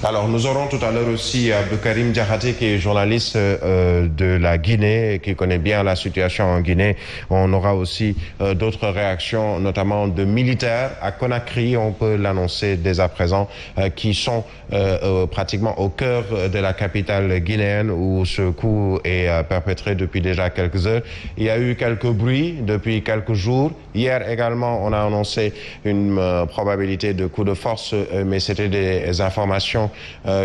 Alors, nous aurons tout à l'heure aussi Abdelkarim Diakhaté, qui est journaliste de la Guinée, qui connaît bien la situation en Guinée. On aura aussi d'autres réactions, notamment de militaires à Conakry, on peut l'annoncer dès à présent, qui sont pratiquement au cœur de la capitale guinéenne, où ce coup est perpétré depuis déjà quelques heures. Il y a eu quelques bruits depuis quelques jours. Hier également, on a annoncé une probabilité de coup de force, mais c'était des informations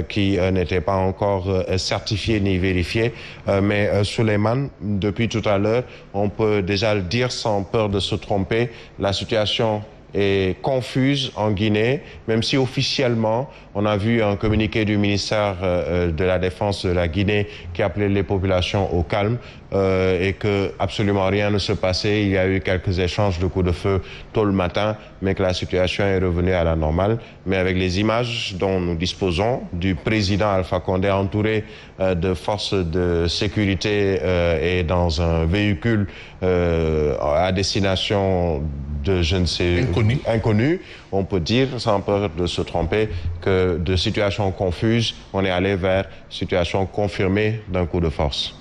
qui n'étaient pas encore certifiées ni vérifiées. Mais Souleymane, depuis tout à l'heure, on peut déjà le dire sans peur de se tromper, la situation est confuse en Guinée, même si officiellement, on a vu un communiqué du ministère de la Défense de la Guinée qui appelait les populations au calme et que absolument rien ne se passait. Il y a eu quelques échanges de coups de feu tôt le matin, mais que la situation est revenue à la normale. Mais avec les images dont nous disposons du président Alpha Condé entouré de forces de sécurité et dans un véhicule à destination de je ne sais inconnu, on peut dire sans peur de se tromper que de situation confuse, on est allé vers situation confirmée d'un coup de force.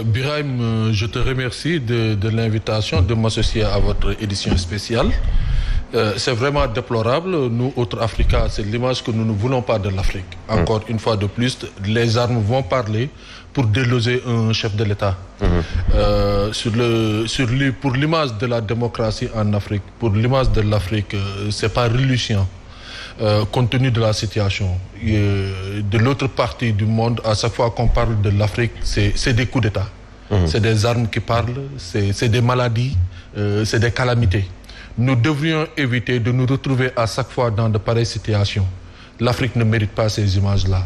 Birahim, je te remercie de l'invitation de m'associer à votre édition spéciale. C'est vraiment déplorable. Nous, autres Africains, c'est l'image que nous ne voulons pas de l'Afrique. Encore une fois de plus, les armes vont parler pour déloger un chef de l'État. Pour l'image de la démocratie en Afrique, pour l'image de l'Afrique, c'est pas reluisant. Compte tenu de la situation. De l'autre partie du monde, à chaque fois qu'on parle de l'Afrique, c'est des coups d'État. C'est des armes qui parlent, c'est des maladies, c'est des calamités. Nous devrions éviter de nous retrouver à chaque fois dans de pareilles situations. L'Afrique ne mérite pas ces images-là.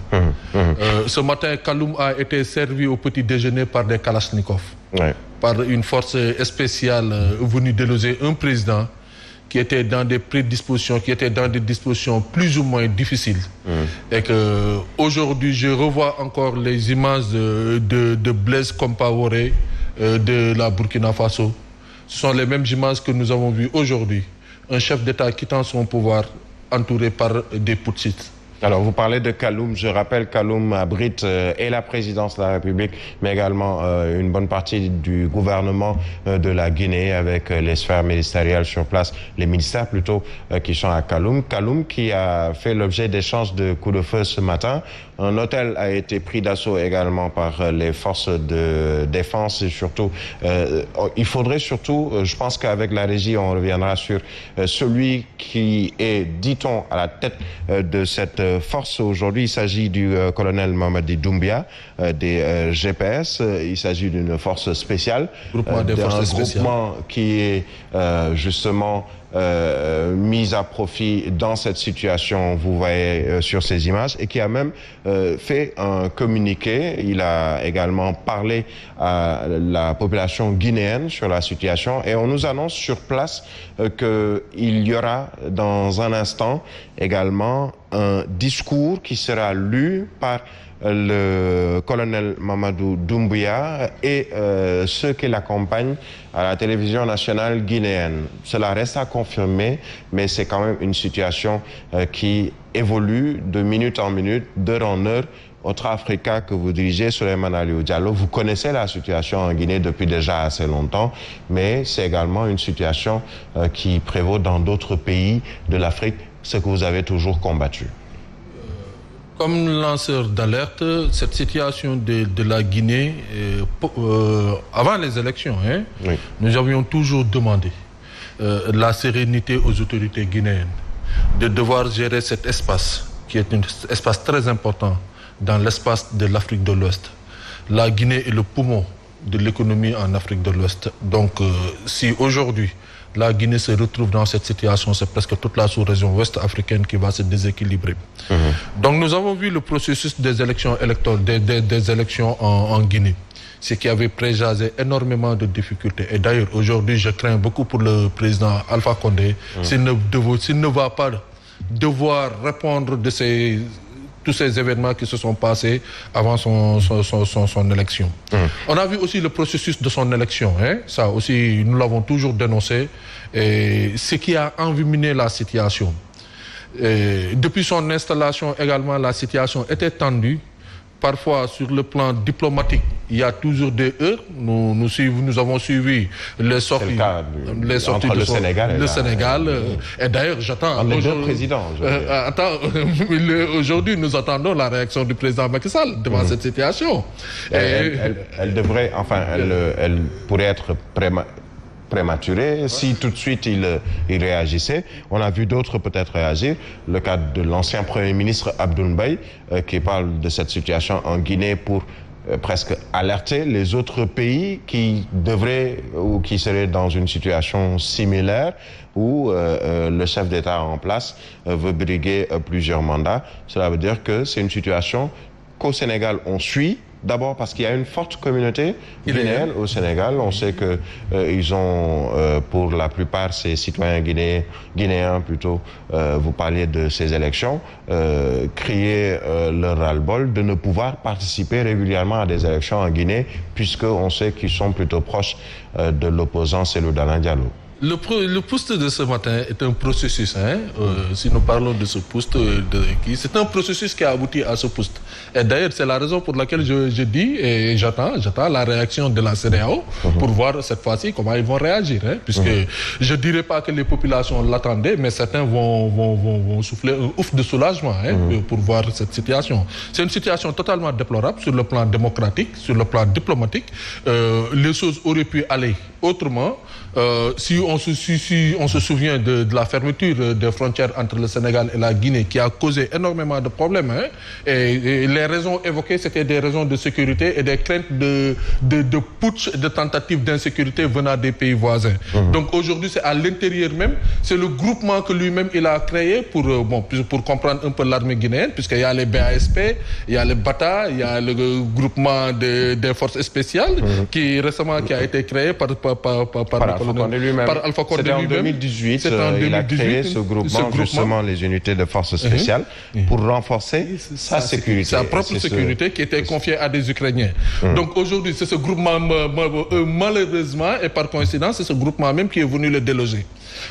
Ce matin, Kaloum a été servi au petit déjeuner par des Kalachnikov, par une force spéciale venue déloger un président qui était dans des prédispositions, qui était dans des dispositions plus ou moins difficiles. Et que aujourd'hui, je revois encore les images de Blaise Compaoré de la Burkina Faso. Ce sont les mêmes images que nous avons vues aujourd'hui. Un chef d'État quittant son pouvoir entouré par des putschistes. Alors, vous parlez de Kaloum. Je rappelle, Kaloum abrite et la présidence de la République, mais également une bonne partie du gouvernement de la Guinée avec les sphères ministérielles sur place, les ministères plutôt, qui sont à Kaloum. Kaloum qui a fait l'objet d'échanges de coups de feu ce matin. Un hôtel a été pris d'assaut également par les forces de défense et surtout, il faudrait surtout, je pense qu'avec la régie, on reviendra sur celui qui est, dit-on, à la tête de cette force aujourd'hui. Il s'agit du colonel Mamadi Doumbia des GPS. Il s'agit d'une force spéciale, groupement qui est justement mise à profit dans cette situation, vous voyez sur ces images, et qui a même fait un communiqué. Il a également parlé à la population guinéenne sur la situation et on nous annonce sur place qu'il y aura dans un instant également un discours qui sera lu par le colonel Mamadou Doumbia et ceux qui l'accompagnent à la télévision nationale guinéenne. Cela reste à confirmer, mais c'est quand même une situation qui évolue de minute en minute, d'heure en heure. Autre Africa que vous dirigez, Souleymane Aliou Diallo, vous connaissez la situation en Guinée depuis déjà assez longtemps, mais c'est également une situation qui prévaut dans d'autres pays de l'Afrique, ce que vous avez toujours combattu. Comme lanceur d'alerte, cette situation de la Guinée, avant les élections, nous avions toujours demandé la sérénité aux autorités guinéennes, de devoir gérer cet espace, qui est un espace très important dans l'espace de l'Afrique de l'Ouest. La Guinée est le poumon de l'économie en Afrique de l'Ouest. Donc, si aujourd'hui, la Guinée se retrouve dans cette situation, c'est presque toute la sous-région ouest africaine qui va se déséquilibrer. Donc nous avons vu le processus des élections des élections en Guinée, ce qui avait présagé énormément de difficultés. Et d'ailleurs, aujourd'hui, je crains beaucoup pour le président Alpha Condé, s'il ne va pas devoir répondre de tous ces événements qui se sont passés avant son élection. On a vu aussi le processus de son élection. Ça aussi, nous l'avons toujours dénoncé. Et ce qui a enveniné la situation, Et depuis son installation également, la situation était tendue. Parfois, sur le plan diplomatique, il y a toujours des heurts. Nous avons suivi les sorties, entre le Sénégal et Sénégal. Et d'ailleurs, j'attends... Les deux présidents. Aujourd'hui, nous attendons la réaction du président Macky Sall devant cette situation. Elle devrait, enfin, elle pourrait être prématuré si tout de suite il réagissait. On a vu d'autres peut-être réagir. Le cas de l'ancien Premier ministre Abdoul Mbaye qui parle de cette situation en Guinée pour presque alerter les autres pays qui devraient ou qui seraient dans une situation similaire où le chef d'État en place veut briguer plusieurs mandats. Cela veut dire que c'est une situation qu'au Sénégal on suit. D'abord parce qu'il y a une forte communauté guinéenne au Sénégal. On sait que ils ont, pour la plupart, ces citoyens guinéens plutôt, vous parliez de ces élections, crié leur ras-le-bol de ne pouvoir participer régulièrement à des élections en Guinée, puisqu'on sait qu'ils sont plutôt proches de l'opposant Cellou Dalein Diallo. Le poste de ce matin est un processus. Si nous parlons de ce poste, c'est un processus qui a abouti à ce poste. Et d'ailleurs, c'est la raison pour laquelle je dis et j'attends la réaction de la CEDEAO pour voir cette fois-ci comment ils vont réagir. Puisque je ne dirais pas que les populations l'attendaient, mais certains vont souffler un ouf de soulagement pour voir cette situation. C'est une situation totalement déplorable sur le plan démocratique, sur le plan diplomatique. Les choses auraient pu aller autrement. Si on se souvient de la fermeture des frontières entre le Sénégal et la Guinée qui a causé énormément de problèmes, et les raisons évoquées, c'était des raisons de sécurité et des craintes de putsch, de tentatives d'insécurité venant des pays voisins. Donc aujourd'hui, c'est à l'intérieur même, c'est le groupement que lui-même il a créé pour comprendre un peu l'armée guinéenne, puisqu'il y a les BASP, il y a les BATA, il y a le groupement des forces spéciales qui récemment a été créé par Alpha Condé lui-même. C'était en 2018, il a créé ce groupement, justement les unités de forces spéciales, pour renforcer sa sécurité. Sa propre sécurité qui était confiée à des Ukrainiens. Donc aujourd'hui, c'est ce groupement, malheureusement, et par coïncidence, c'est ce groupement même qui est venu le déloger.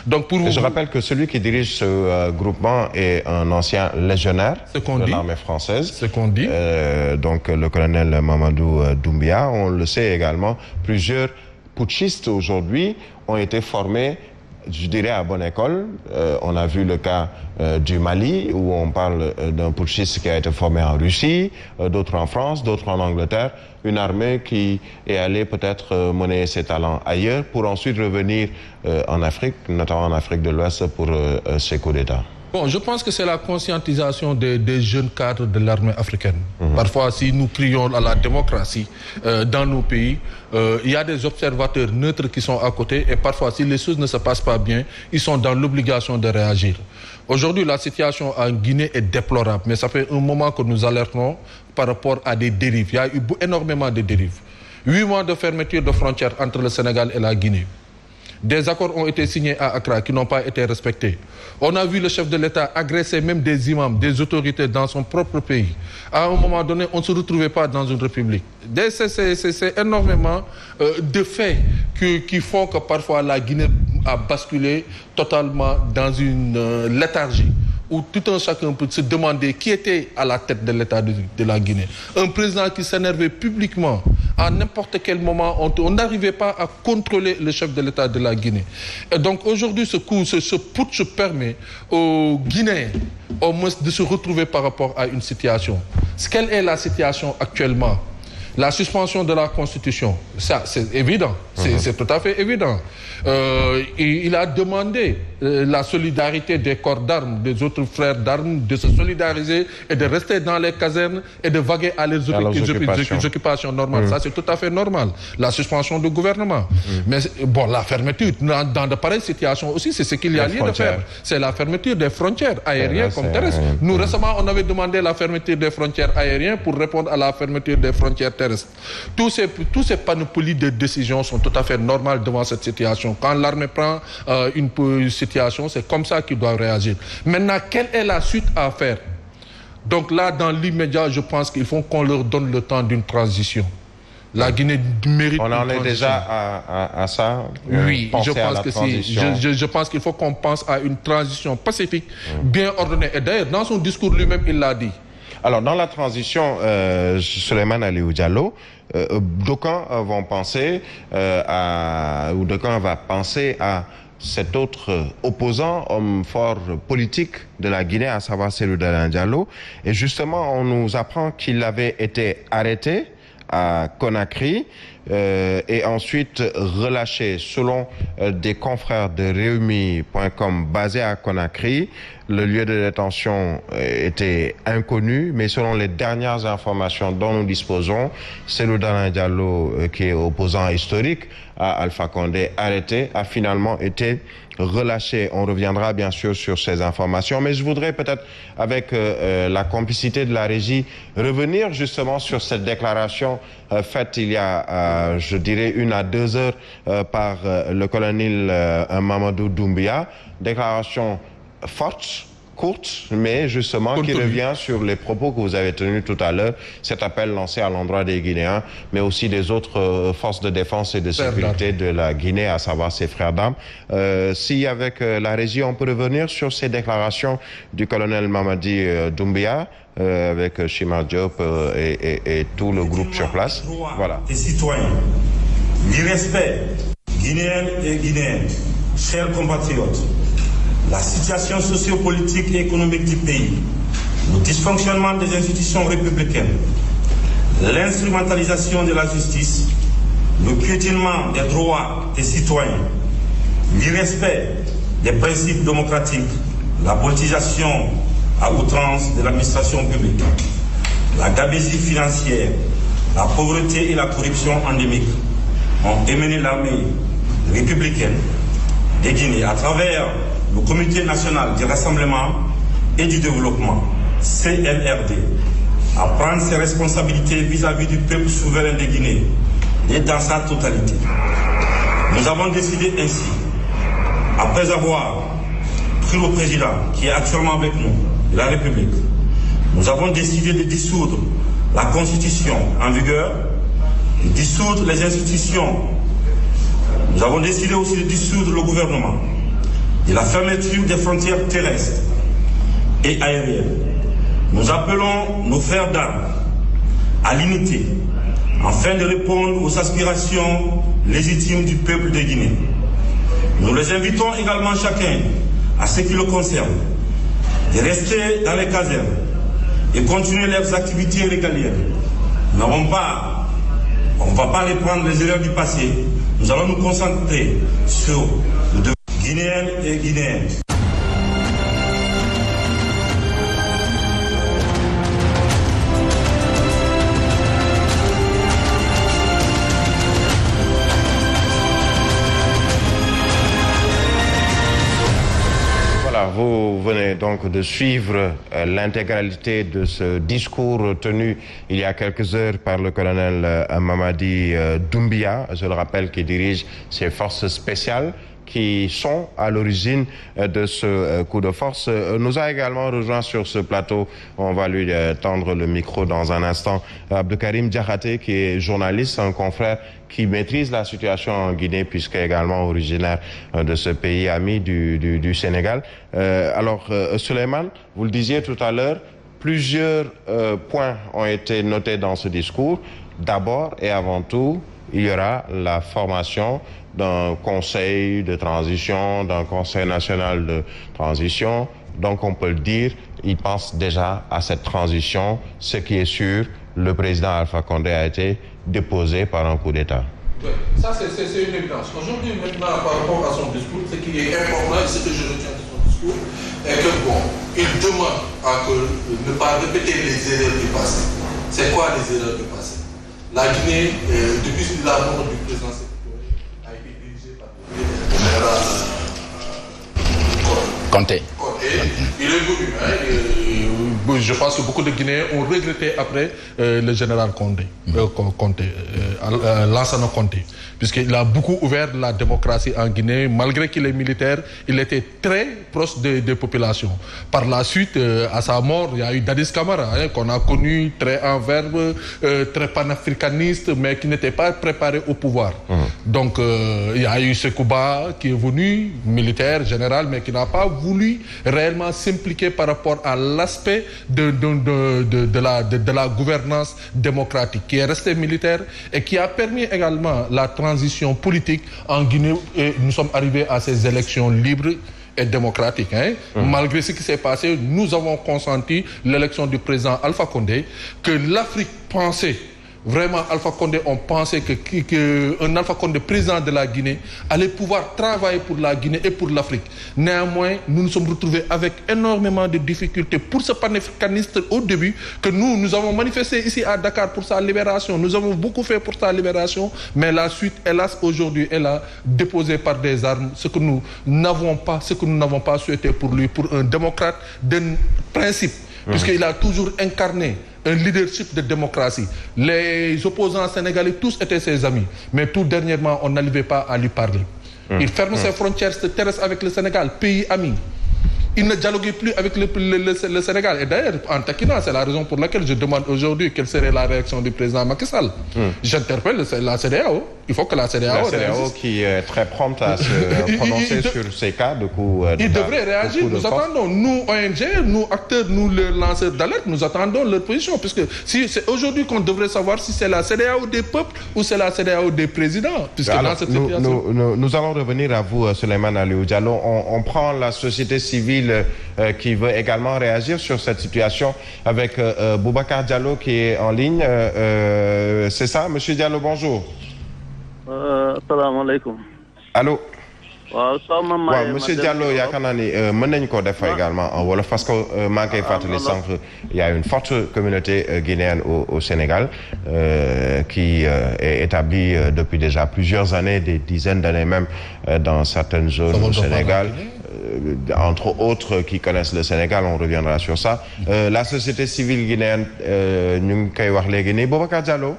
Donc je rappelle que celui qui dirige ce groupement est un ancien légionnaire de l'armée française. C'est qu'on dit. Donc le colonel Mamadou Doumbia. On le sait également, plusieurs putschistes aujourd'hui ont été formés, je dirais, à bonne école. On a vu le cas du Mali, où on parle d'un putschiste qui a été formé en Russie, d'autres en France, d'autres en Angleterre. Une armée qui est allée peut-être mener ses talents ailleurs pour ensuite revenir en Afrique, notamment en Afrique de l'Ouest, pour ses coups d'État. Bon, je pense que c'est la conscientisation des jeunes cadres de l'armée africaine. Parfois, si nous crions à la démocratie dans nos pays, il y a des observateurs neutres qui sont à côté et parfois, si les choses ne se passent pas bien, ils sont dans l'obligation de réagir. Aujourd'hui, la situation en Guinée est déplorable, mais ça fait un moment que nous alertons par rapport à des dérives. Il y a eu énormément de dérives. 8 mois de fermeture de frontières entre le Sénégal et la Guinée. Des accords ont été signés à Accra qui n'ont pas été respectés. On a vu le chef de l'État agresser même des imams, des autorités dans son propre pays. À un moment donné, on ne se retrouvait pas dans une république. C'est énormément de faits qui font que parfois la Guinée a basculé totalement dans une léthargie, où tout un chacun peut se demander qui était à la tête de l'État de la Guinée. Un président qui s'énervait publiquement, à n'importe quel moment, on n'arrivait pas à contrôler le chef de l'État de la Guinée. Et donc aujourd'hui, ce putsch permet aux Guinéens au moins de se retrouver par rapport à une situation. Quelle est la situation actuellement? La suspension de la Constitution, ça c'est évident, c'est tout à fait évident. Il a demandé la solidarité des corps d'armes, des autres frères d'armes, de se solidariser et de rester dans les casernes et de vaguer à leurs occupations normales. Ça c'est tout à fait normal. La suspension du gouvernement. Mais bon, la fermeture, dans de pareilles situations aussi, c'est ce qu'il y a lieu de faire. C'est la fermeture des frontières aériennes comme terrestres. Nous récemment, on avait demandé la fermeture des frontières aériennes pour répondre à la fermeture des frontières terrestres. Tous ces panoplies de décisions sont tout à fait normales devant cette situation. Quand l'armée prend une situation, c'est comme ça qu'il doit réagir. Maintenant, quelle est la suite à faire? Donc là, dans l'immédiat, je pense qu'il faut qu'on leur donne le temps d'une transition. La Guinée mérite. On en est déjà à ça. Oui, je pense que si. Je pense qu'il faut qu'on pense à une transition pacifique, bien ordonnée. Et d'ailleurs, dans son discours lui-même, il l'a dit. Alors, dans la transition, Souleymane Aliou Diallo, d'aucuns vont penser ou d'aucuns va penser à cet autre opposant, homme fort politique de la Guinée, à savoir Cellou Dalein Diallo. Et justement, on nous apprend qu'il avait été arrêté à Conakry et ensuite relâché. Selon des confrères de Réumi.com basés à Conakry, le lieu de détention était inconnu, mais selon les dernières informations dont nous disposons, Cellou Dalein Diallo, qui est opposant historique à Alpha Condé, arrêté, a finalement été relâché. On reviendra bien sûr sur ces informations, mais je voudrais peut-être, avec la complicité de la régie, revenir justement sur cette déclaration faite il y a, je dirais, 1 à 2 heures par le colonel Mamadou Doumbia. Déclaration forte, courte, mais justement qui revient sur les propos que vous avez tenus tout à l'heure, cet appel lancé à l'endroit des Guinéens, mais aussi des autres forces de défense et de sécurité de la Guinée, à savoir ses frères d'armes. Si avec la régie, on peut revenir sur ces déclarations du colonel Mamadi Doumbia, avec Chima Diop et tout le groupe sur place. Voilà. Les citoyens, l'irrespect, Guinéennes et Guinéens, chers compatriotes, la situation sociopolitique et économique du pays, le dysfonctionnement des institutions républicaines, l'instrumentalisation de la justice, le piétinement des droits des citoyens, l'irrespect des principes démocratiques, la politisation à outrance de l'administration publique, la gabegie financière, la pauvreté et la corruption endémique ont émené l'armée républicaine de Guinée à travers le Comité national du rassemblement et du développement, CNRD, à prendre ses responsabilités vis-à-vis du peuple souverain de Guinée et dans sa totalité. Nous avons décidé ainsi, après avoir pris le président qui est actuellement avec nous, de la République, nous avons décidé de dissoudre la Constitution en vigueur, de dissoudre les institutions. Nous avons décidé aussi de dissoudre le gouvernement, de la fermeture des frontières terrestres et aériennes. Nous appelons nos frères d'armes à l'unité afin de répondre aux aspirations légitimes du peuple de Guinée. Nous les invitons également chacun, à ce qui le concerne, de rester dans les casernes et continuer leurs activités régaliennes. Nous n'avons pas, on ne va pas les prendre les erreurs du passé. Nous allons nous concentrer sur le devoir Guinéennes et Guinéens. Vous venez donc de suivre l'intégralité de ce discours tenu il y a quelques heures par le colonel Mamadi Doumbia, je le rappelle, qui dirige ces forces spéciales qui sont à l'origine de ce coup de force. Nous a également rejoint sur ce plateau, on va lui tendre le micro dans un instant, Abdelkarim Diakhaté, qui est journaliste, un confrère qui maîtrise la situation en Guinée, puisqu'il est également originaire de ce pays ami du Sénégal. Alors, Souleymane, vous le disiez tout à l'heure, plusieurs points ont été notés dans ce discours. D'abord et avant tout, il y aura la formation d'un conseil de transition, d'un conseil national de transition. Donc on peut le dire, il pense déjà à cette transition. Ce qui est sûr, le président Alpha Condé a été déposé par un coup d'État. Oui, ça c'est une évidence. Aujourd'hui, maintenant, par rapport à son discours, ce qui est important et ce que je retiens de son discours, est que bon, il demande à ne pas répéter les erreurs du passé. C'est quoi les erreurs du passé? La Guinée, depuis la mort du président a été dirigée par le général Conté. Il est connu, je pense que beaucoup de Guinéens ont regretté après le général Lansana Conté, puisqu'il a beaucoup ouvert la démocratie en Guinée. Malgré qu'il est militaire, il était très proche des populations. Par la suite, à sa mort, il y a eu Dadis Camara, qu'on a connu très en verbe, très panafricaniste, mais qui n'était pas préparé au pouvoir. Donc, il y a eu Sekouba qui est venu, militaire, général, mais qui n'a pas voulu réellement s'impliquer par rapport à l'aspect de la gouvernance démocratique, qui est resté militaire et qui a permis également la transition politique en Guinée. Et nous sommes arrivés à ces élections libres et démocratiques. Malgré ce qui s'est passé, nous avons consenti l'élection du président Alpha Condé, que l'Afrique pensait. Vraiment, Alpha Condé, on pensait qu'un Alpha Condé, président de la Guinée, allait pouvoir travailler pour la Guinée et pour l'Afrique. Néanmoins, nous nous sommes retrouvés avec énormément de difficultés pour ce panafricaniste au début, que nous avons manifesté ici à Dakar pour sa libération. Nous avons beaucoup fait pour sa libération, mais la suite, hélas, aujourd'hui, elle a déposé par des armes ce que nous n'avons pas souhaité pour lui, pour un démocrate d'un principe, puisqu'il a toujours incarné un leadership de démocratie. Les opposants sénégalais, tous étaient ses amis. Mais tout dernièrement, on n'arrivait pas à lui parler. Il ferme ses frontières terrestres avec le Sénégal, pays ami. Il ne dialoguait plus avec le Sénégal. Et d'ailleurs, en taquinant, c'est la raison pour laquelle je demande aujourd'hui quelle serait la réaction du président Macky Sall. J'interpelle la CEDEAO. Il faut que la CEDEAO qui est très prompte à se prononcer sur ces cas de coups il devrait réagir. Nous attendons, nous ONG, nous acteurs, nous les lanceurs d'alerte, nous attendons leur position. Puisque si c'est aujourd'hui qu'on devrait savoir si c'est la CEDEAO des peuples ou c'est la CEDEAO des présidents. Puisque alors, dans cette situation... nous allons revenir à vous, Souleymane Aliou Diallo. On prend la société civile qui veut également réagir sur cette situation avec Boubacar Diallo qui est en ligne. C'est ça, Monsieur Diallo, bonjour. Salaamaaleykum. Allô. waaw monsieur Diallo yaakaar naa ni mën nañu ko def également en wolof parce que maa ngi koy fàttali sànq il y a une forte communauté guinéenne au Sénégal qui est établie depuis déjà plusieurs années, des dizaines d'années même dans certaines zones au Sénégal. Entre autres qui connaissent le Sénégal, on reviendra sur ça. La société civile guinéenne ñu ngi koy wax léegi nii Boubacar Diallo.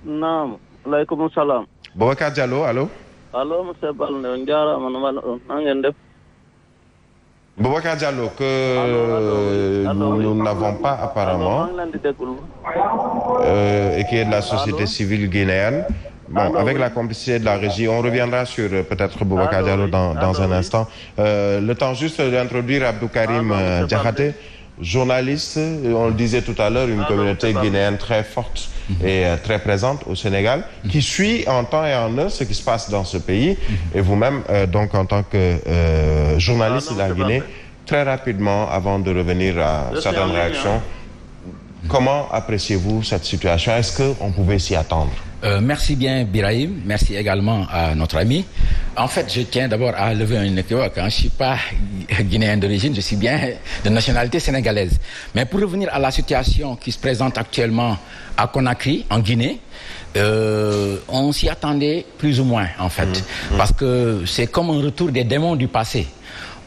naam. Aleykum salaam. Boubacar Diallo, allô? Allô, monsieur Balde, Ndiara, na ngeen def. Boubacar Diallo, que nous n'avons pas apparemment, et qui est de la société civile guinéenne. Bon, avec la complicité de la régie, on reviendra sur peut-être Boubacar Diallo dans un instant. Le temps juste d'introduire Abdou Karim Diakhaté, journaliste, on le disait tout à l'heure, une communauté guinéenne très forte et très présente au Sénégal, qui suit en temps et en heure ce qui se passe dans ce pays. Et vous-même, donc en tant que journaliste de la Guinée, très rapidement, avant de revenir à certaines réactions, comment appréciez-vous cette situation? Est-ce qu'on pouvait s'y attendre? Merci bien Birahim, merci également à notre ami. En fait, je tiens d'abord à lever un équivoque. Je ne suis pas guinéen d'origine, je suis bien de nationalité sénégalaise. Mais pour revenir à la situation qui se présente actuellement à Conakry, en Guinée, on s'y attendait plus ou moins en fait. Parce que c'est comme un retour des démons du passé.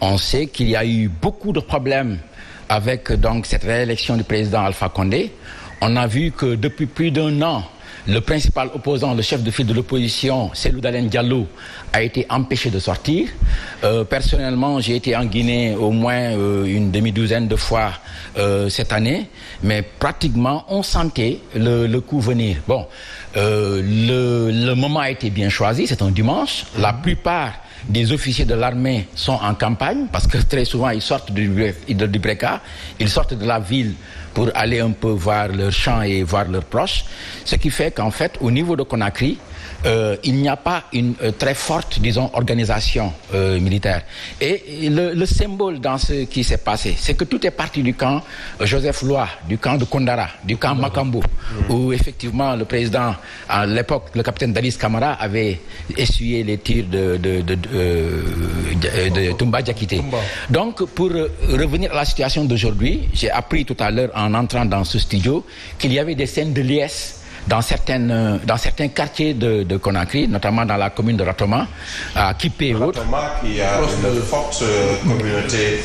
On sait qu'il y a eu beaucoup de problèmes avec donc cette réélection du président Alpha Condé. On a vu que depuis plus d'1 an, le principal opposant, le chef de file de l'opposition, Cellou Dalein Diallo, a été empêché de sortir. Personnellement, j'ai été en Guinée au moins une demi-douzaine de fois cette année, mais pratiquement on sentait le coup venir. Bon, le moment a été bien choisi, c'est un dimanche. La plupart des officiers de l'armée sont en campagne parce que très souvent ils sortent du Breka, ils sortent de la ville pour aller un peu voir leurs champs et voir leurs proches. Ce qui fait qu'en fait, au niveau de Conakry, il n'y a pas une très forte, disons, organisation militaire. Et le symbole dans ce qui s'est passé, c'est que tout est parti du camp Joseph Loa, du camp de Kondara, du camp Makambo, où effectivement le président, à l'époque, le capitaine Dadis Camara avait essuyé les tirs de Toumba Diakité. Donc, pour revenir à la situation d'aujourd'hui, j'ai appris tout à l'heure en entrant dans ce studio qu'il y avait des scènes de liesse dans certains quartiers de Conakry, notamment dans la commune de Ratoma, à Kipé et autres. Ratoma qui a une forte communauté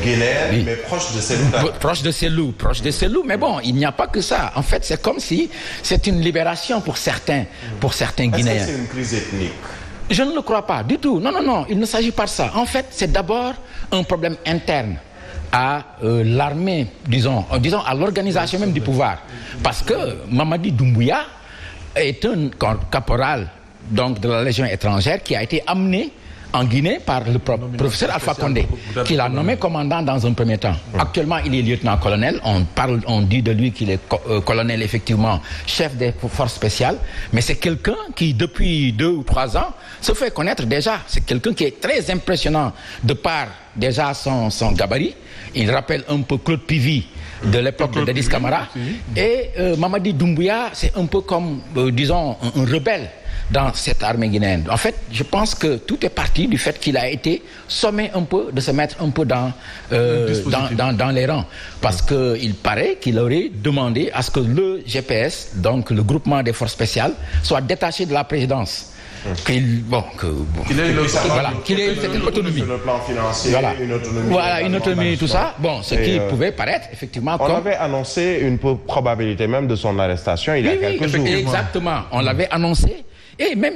guinéenne, oui. Mais proche de Selou. Proche de Selou, mais bon, il n'y a pas que ça. En fait, c'est comme si c'est une libération pour certains Guinéens. Est-ce que c'est une crise ethnique? Je ne le crois pas du tout. Non, il ne s'agit pas de ça. En fait, c'est d'abord un problème interne à l'armée, disons à l'organisation même du pouvoir. Parce que Mamadi Doumbouya est un caporal donc, de la Légion étrangère qui a été amené en Guinée par le professeur Alpha Condé, qui l'a nommé commandant dans un premier temps. Actuellement, il est lieutenant-colonel. On dit de lui qu'il est colonel, effectivement, chef des forces spéciales. Mais c'est quelqu'un qui, depuis 2 ou 3 ans, se fait connaître déjà. C'est quelqu'un qui est très impressionnant de par déjà son gabarit. Il rappelle un peu Claude Pivy de l'époque de Dadis Camara. Et Mamadi Doumbouya, c'est un peu comme, disons, un rebelle dans cette armée guinéenne. En fait, je pense que tout est parti du fait qu'il a été sommé un peu de se mettre un peu dans les rangs. Parce qu'il paraît qu'il aurait demandé à ce que le GPS, donc le groupement des forces spéciales, soit détaché de la présidence. Qu'il ait une autonomie. Sur le plan financier, une autonomie, tout ça. Bon, ce qui pouvait paraître effectivement on avait annoncé une probabilité même de son arrestation il y a quelques jours. Exactement, on l'avait annoncé. Et même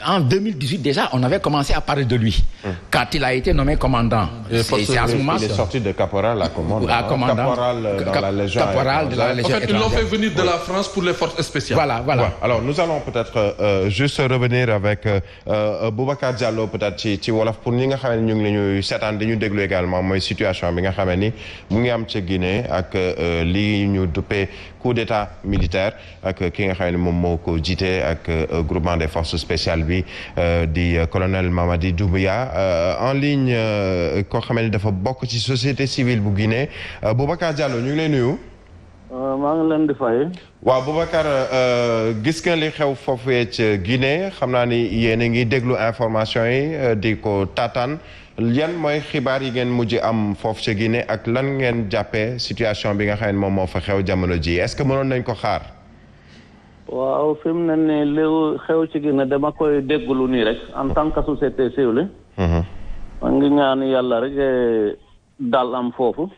en 2018 déjà, on avait commencé à parler de lui. Quand il a été nommé commandant. C'est à ce moment il est sorti de caporal à commandant. Caporal dans la Légion. Caporal de la Légion. En fait, ils l'ont fait venir de la France pour les forces spéciales. Voilà. Alors, nous allons peut-être juste revenir avec Boubacar Diallo, peut-être ci wolof pour ñi nga xam ne ñu ngi lañuy seetaan dañu déglu également mooy situation bi nga xam ni mu ngi am ci Guinée ak li ñu duppee coup d'état militaire ak ki nga xam ne moom moo ko jiite ak groupement des forces spéciales bi di colonel Mamadi Doumbouya en ligne koo xam ne dafa bokk ci société civile bu Guinée Boubacar Diallo ñu ngi lay nuyu. maa ngi leen di fay. waaw Boubacar gis nga li xew foofee ci Guinée xam naa ni yéen a ngi déglu information yi di ko taataan yan mooy xibaar yi ngeen mujj am foofu ci Guinée ak lan ngeen jàppee situation bi nga xam ne moom moo fa xew jamono ji est-ce que mënoon nañ ko xaar. waaw fi mu ne nii li xew ci Guinée dama koy dégglu nii rek en tant que société civile. maa ngi ñaan yàlla rek dal am foofu.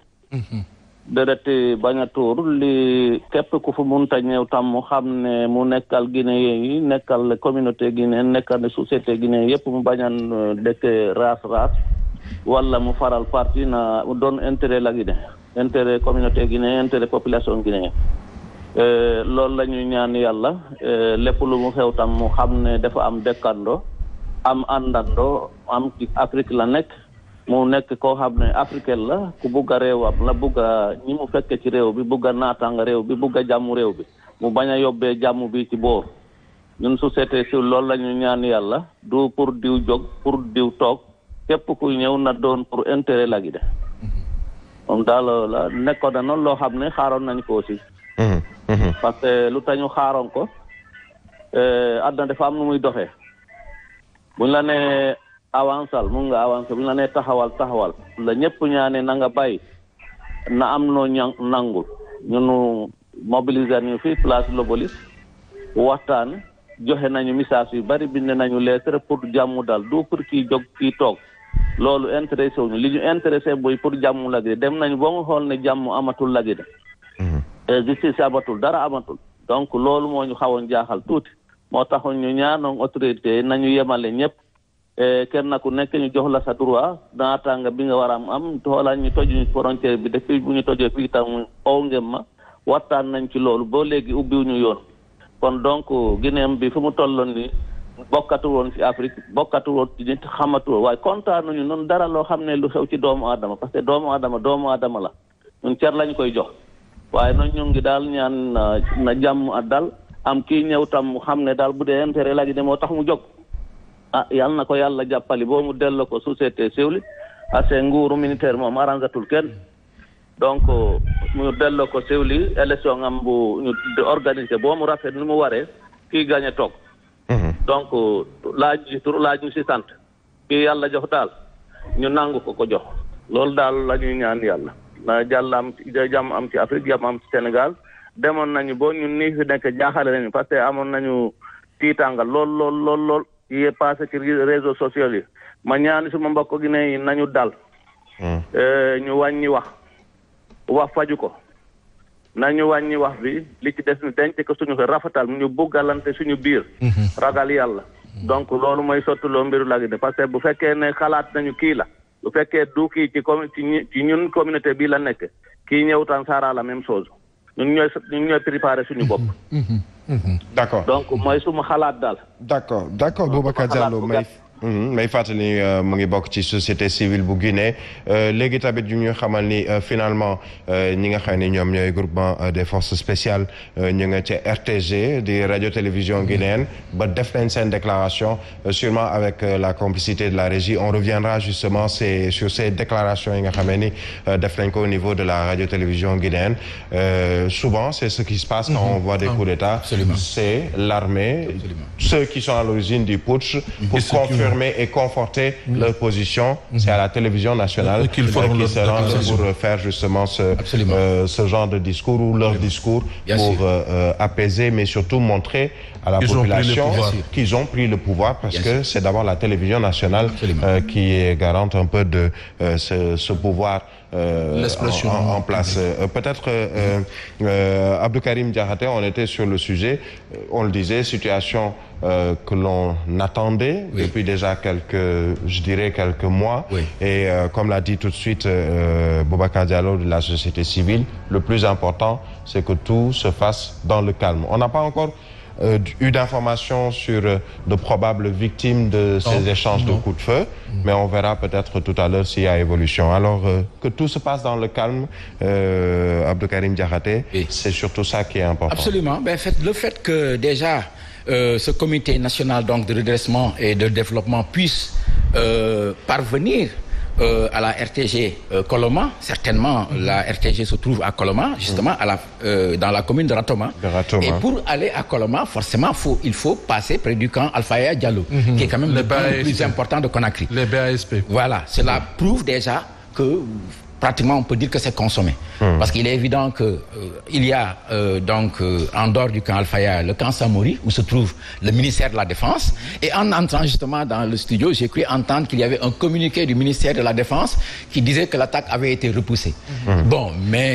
deret bañ a tuur li képp ku fu munta ñëw tam mu xam ne mu nekkal Guinée yi nekkal communauté guinéenne nekkal société guinéenne yëpp mu bañ a dëkk race wala mu faral parti na doon intérêt la Guinée intérêt communauté guinéenne intérêt population guinéenne loolu la ñuy ñaan yàlla lépp lu mu xew tam mu xam ne dafa am dëkkandoo am àndandoo am ci Afrique la nekk mu nekk koo xam ne africain la ku bugg a réewam la bugg a ñi mu fekke ci réew bi bugg a naataanga réew bi bugg a jàmm réew bi mu bañ a yóbbee jàmm bi ci boor ñun société civile loolu la ñu ñaan yàlla du pour diw jóg pour diw toog képp ku ñëw na doon pour intérêt la Guinée moom daal la nekkoon na noonu loo xam ne xaaroon nañ ko aussi parce que lu tax ñu xaaroon ko àdduna dafa am nu muy doxee buñ la ne avancal mun nga avancer buñ la ne taxawal la ñëpp ñaane na nga bàyyi na am noo nangul ñunu mobiliser ñu fii place Lobolis waxtaan joxe nañu message yu bari bind nañu lettre pour jàmm dal du pour kii jóg kii toog loolu intéressé wuñu li ñu intéressé boy pour jàmm la gi dem nañu ba nga xool ne jàmm amatul la gi de justice amatul dara amatul donc loolu moo ñu xawoon jaaxal tuuti moo taxoon ñu ñaanoon autorité nañu yemale ñëpp kenn ku nekk ñu jox la sa droit naataanga bi nga war a am xoolal ñu tojuñu frontière bi depuis bu ñu tojee fii tam ow ngeen ma waxtaan nañ ci loolu ba léegi ubbiwuñu yoon kon donc Guinée bi fu mu tolloon ni bokkatu woon ci Afrique bokkatu woon ci nit xamatu woon waaye kontaan nañu noonu dara loo xam ne lu xew ci doomu aadama parce que doomu aadama la ñun cer lañ koy jox waaye noonu ñu ngi daal ñaan na jàmm a dal am kii ñëw tam mu xam ne daal bu dee intérêt la gi de moo tax mu jóg yàlla na ko yàlla jàppali boo mu delloo ko société civile parce que nguuru militaire moom arrangeatul kenn donc mu delloo ko civile élection am bu ñu organiser boo mu rafet ni mu waree kii gagné toog donc laaj ñu si sant kii yàlla jox daal ñu nangu ko jox loolu daal la ñuy ñaan yàlla na jàmm am ci Afrique jàmm am ci Sénégal demoon nañu boo ñun nii fi nekk jaaxale nañu parce que amoon nañu tiitaangal lool yi passé ci réseaux sociaux yi ma ñaani suma mbokk gi ne nañu dal ñu wàññi wax faju ko nañu wàññi wax bi li ci des ñu denc ko suñu ko rafetal ñu buggalante suñu biir ragal yàlla donc loolu mooy sottuloo mbiru la Guinée parce que bu fekkee ne xalaat nañu kii la bu fekkee du kii ci ñun communauté bi la nekk kii ñëw tan sara la même chose ñun ñooy préparé suñu bopp d'accord donc mooy suma xalaat daal d'accord Boubacar Diallo may fàttali mu ngi bokk ci société civile bu Guinée léegi tamit ñu xamal ni finalement ñi nga xam ne ñoom ñooy groupement des forces spéciales ñu nga ca RTG di radio télévision guinéenne ba def nañ seen déclaration sûrement avec la complicité de la régie on reviendra justement sur ces déclarations yi nga xam ni def nañ ko au niveau de la radio télévision guinéenne souvent c'est ce qui se passe quand on voit des coups d'État. C'est l'armée, ceux qui sont à l'origine du putsch pour confirmer et conforter leur position. C'est à la télévision nationale qui se rendent pour faire justement ce genre de discours ou leur discours pour apaiser, mais surtout montrer à la population qu'ils ont pris le pouvoir parce que c'est d'abord la télévision nationale qui est garante un peu de ce pouvoir en place. Peut-être Abdou Karim Diakhaté, on était sur le sujet, on le disait, situation que l'on attendait depuis déjà quelques mois. Et comme l'a dit tout de suite Boubacar Diallo de la société civile, le plus important, c'est que tout se fasse dans le calme. On n'a pas encore eu d'informations sur de probables victimes de ces échanges de coups de feu, mais on verra peut-être tout à l'heure s'il y a évolution. Alors que tout se passe dans le calme, Abdou Karim Diakhaté, c'est surtout ça qui est important. Absolument. Le fait que déjà ce comité national donc de redressement et de développement puisse parvenir à la RTG Koloma, certainement la RTG se trouve à Koloma, justement dans la commune de Ratoma. Et pour aller à Koloma, forcément, il faut passer près du camp Alpha Yaya Diallo, qui est quand même le camp le plus important de Conakry. Les BASP. Voilà, cela prouve déjà que pratiquement on peut dire que c'est consommé. Parce qu'il est évident que il y a en dehors du camp Alfaya le camp Samori où se trouve le ministère de la Défense. Et en entrant justement dans le studio, j'ai cru entendre qu'il y avait un communiqué du ministère de la Défense qui disait que l'attaque avait été repoussée. Bon, mais